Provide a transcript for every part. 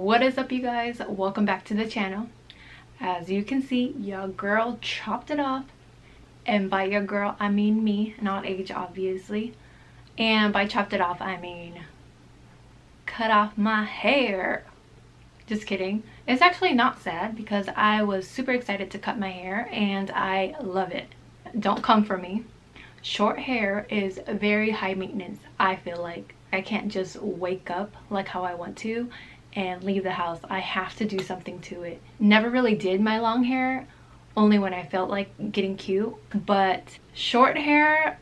What is up, you guys? Welcome back to the channel. As you can see, your girl chopped it off, and by your girl I mean me, not age obviously, and by chopped it off I mean cut off my hair. Just kidding. It's actually not sad because I was super excited to cut my hair and I love it. Don't come for me. Short hair is very high maintenance. I feel like I can't just wake up like how I want to and leave the house. I have to do something to it. Never really did my long hair, only when I felt like getting cute, but short hair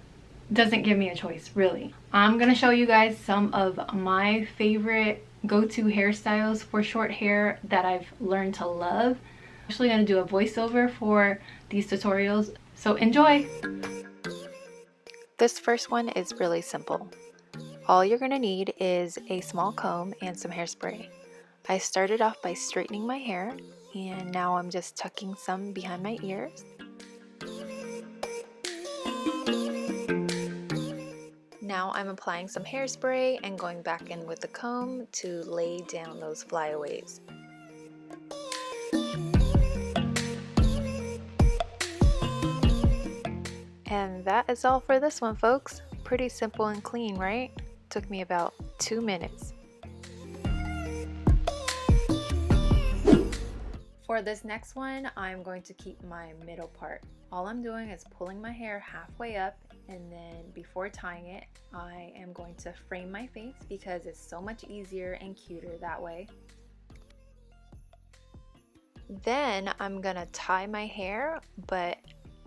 doesn't give me a choice, really. I'm gonna show you guys some of my favorite go-to hairstyles for short hair that I've learned to love. I'm actually gonna do a voiceover for these tutorials, so enjoy. This first one is really simple. All you're going to need is a small comb and some hairspray. I started off by straightening my hair, and now I'm just tucking some behind my ears. Now I'm applying some hairspray and going back in with the comb to lay down those flyaways. And that is all for this one, folks. Pretty simple and clean, right? Took me about 2 minutes. For this next one, I'm going to keep my middle part. All I'm doing is pulling my hair halfway up, and then before tying it, I am going to frame my face because it's so much easier and cuter that way. Then I'm gonna tie my hair, but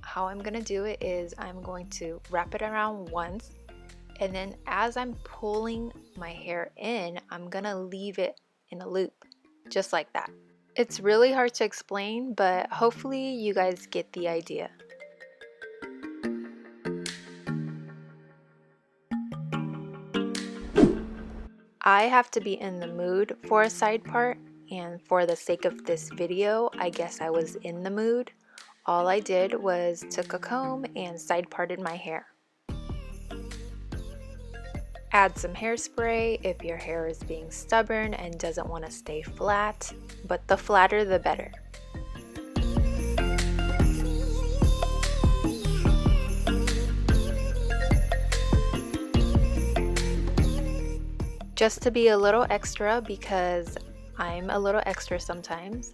how I'm gonna do it is I'm going to wrap it around once, and then as I'm pulling my hair in, I'm gonna leave it in a loop, just like that. It's really hard to explain, but hopefully you guys get the idea. I have to be in the mood for a side part, and for the sake of this video, I guess I was in the mood. All I did was took a comb and side parted my hair. Add some hairspray if your hair is being stubborn and doesn't want to stay flat, but the flatter the better. Just to be a little extra, because I'm a little extra sometimes,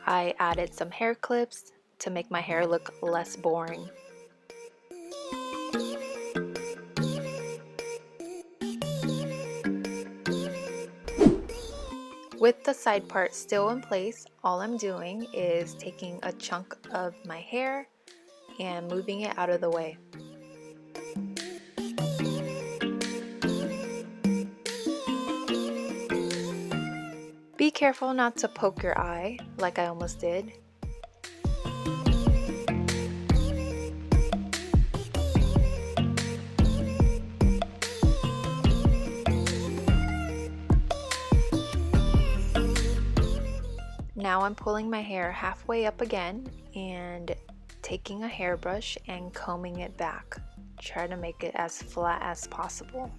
I added some hair clips to make my hair look less boring. With the side part still in place, all I'm doing is taking a chunk of my hair and moving it out of the way. Be careful not to poke your eye, like I almost did. Now I'm pulling my hair halfway up again and taking a hairbrush and combing it back. Try to make it as flat as possible.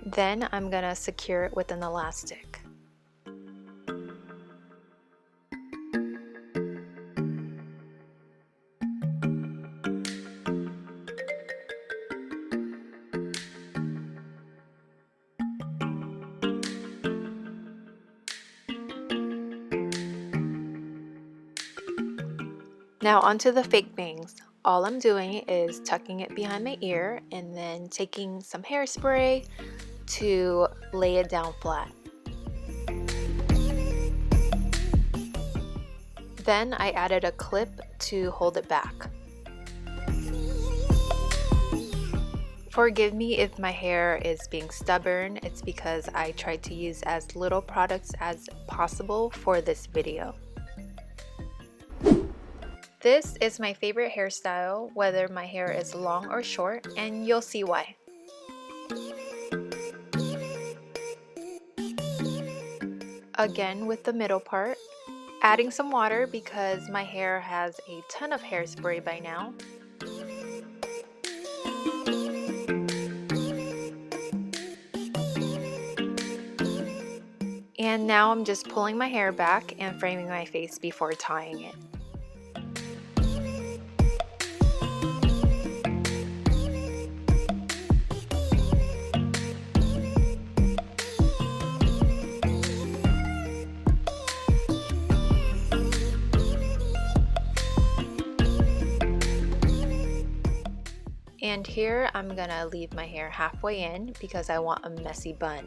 Then I'm gonna secure it with an elastic. Now onto the fake bangs. All I'm doing is tucking it behind my ear and then taking some hairspray to lay it down flat. Then I added a clip to hold it back. Forgive me if my hair is being stubborn, it's because I tried to use as little products as possible for this video. This is my favorite hairstyle, whether my hair is long or short, and you'll see why. Again with the middle part, Adding some water because my hair has a ton of hairspray by now. And now I'm just pulling my hair back and framing my face before tying it. And here I'm gonna leave my hair halfway in because I want a messy bun.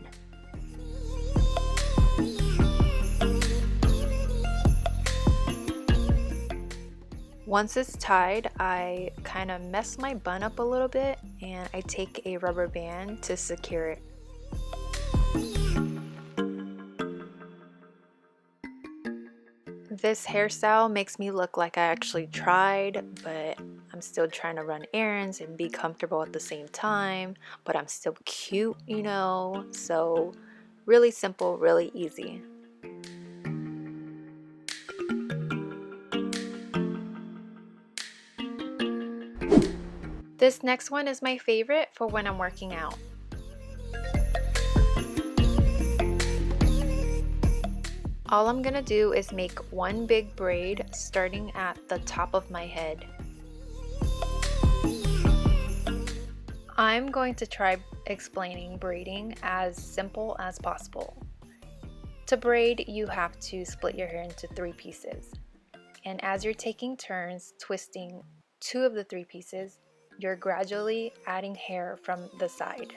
Once it's tied, I kind of mess my bun up a little bit and I take a rubber band to secure it. This hairstyle makes me look like I actually tried, but I'm still trying to run errands and be comfortable at the same time, but I'm still cute, you know? So really simple, really easy. This next one is my favorite for when I'm working out. All I'm gonna do is make one big braid starting at the top of my head. I'm going to try explaining braiding as simple as possible. To braid, you have to split your hair into 3 pieces. And as you're taking turns twisting 2 of the 3 pieces, you're gradually adding hair from the side.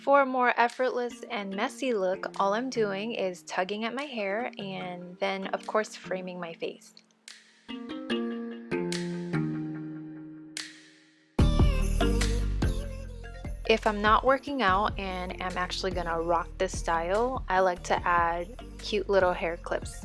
For a more effortless and messy look, all I'm doing is tugging at my hair and then of course framing my face. If I'm not working out and I'm actually gonna rock this style, I like to add cute little hair clips.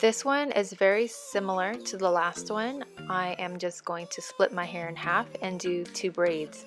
This one is very similar to the last one. I am just going to split my hair in half and do 2 braids.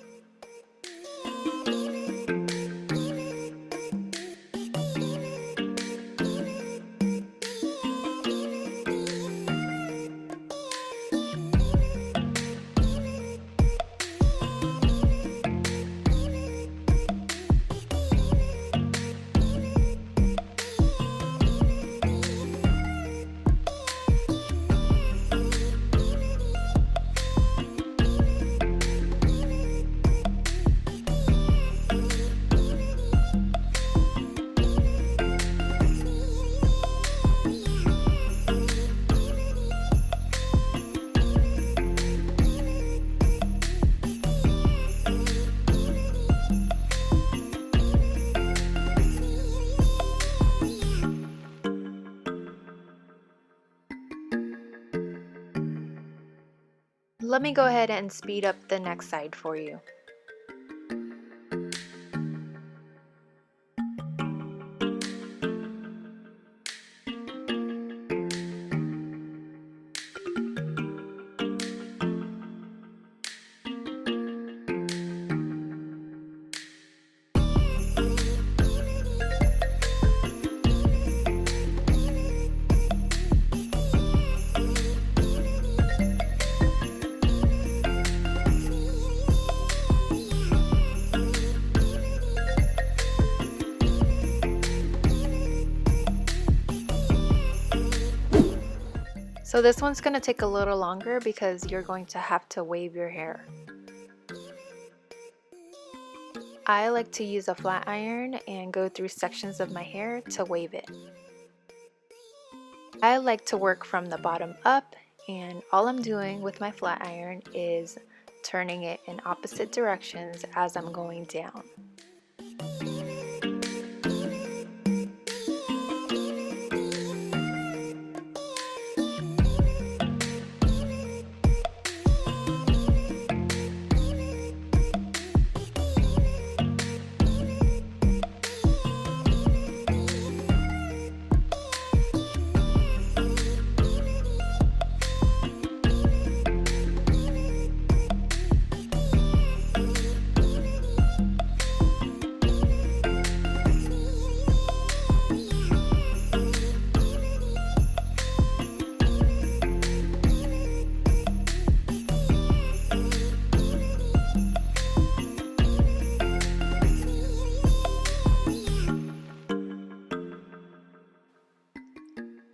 Let me go ahead and speed up the next side for you. So this one's going to take a little longer because you're going to have to wave your hair. I like to use a flat iron and go through sections of my hair to wave it. I like to work from the bottom up, and all I'm doing with my flat iron is turning it in opposite directions as I'm going down.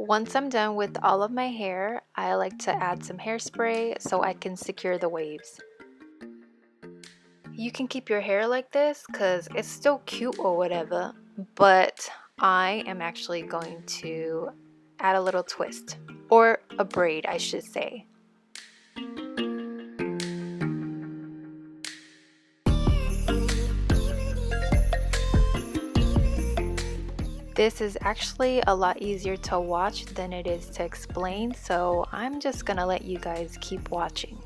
Once I'm done with all of my hair, I like to add some hairspray so I can secure the waves. You can keep your hair like this because it's still cute or whatever, but I am actually going to add a little twist, or a braid I should say. This is actually a lot easier to watch than it is to explain, so I'm just gonna let you guys keep watching.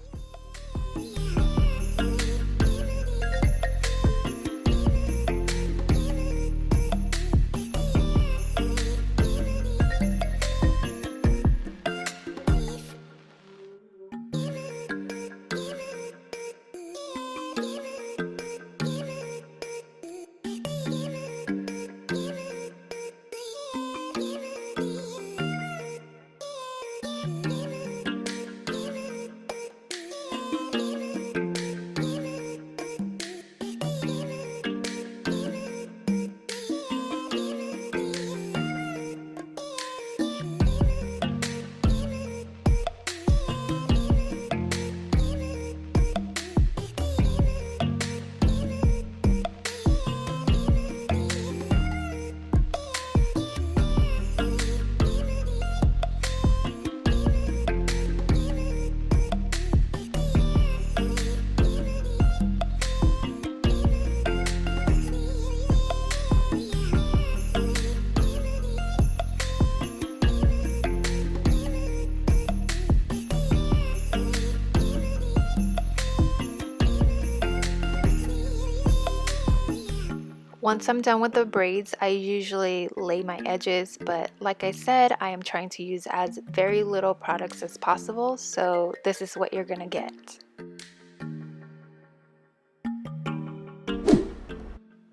Once I'm done with the braids, I usually lay my edges, but like I said, I am trying to use as very little products as possible, so this is what you're gonna get.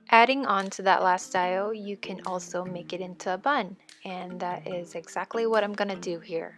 Adding on to that last style, you can also make it into a bun, and that is exactly what I'm gonna do here.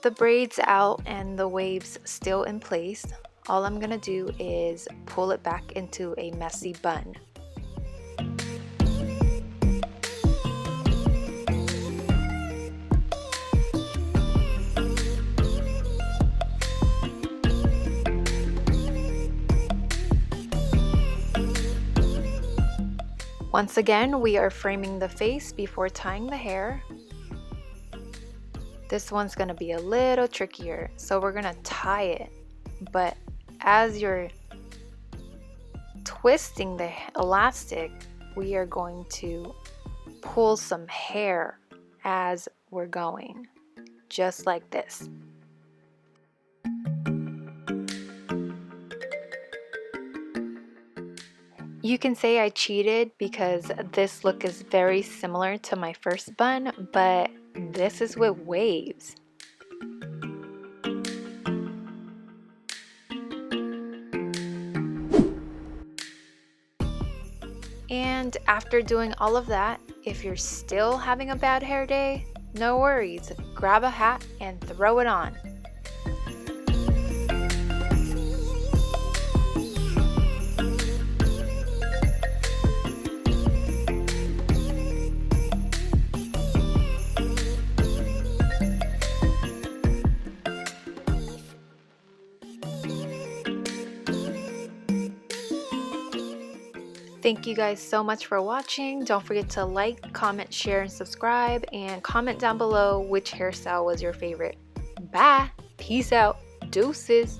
With the braids out and the waves still in place, all I'm gonna do is pull it back into a messy bun. Once again, we are framing the face before tying the hair. This one's gonna be a little trickier, so we're gonna tie it, but as you're twisting the elastic, we are going to pull some hair as we're going, just like this. You can say I cheated because this look is very similar to my first bun, but this is with waves. And after doing all of that, if you're still having a bad hair day, no worries, grab a hat and throw it on. Thank you guys so much for watching. Don't forget to like, comment, share, and subscribe, and comment down below which hairstyle was your favorite. Bye! Peace out. Deuces.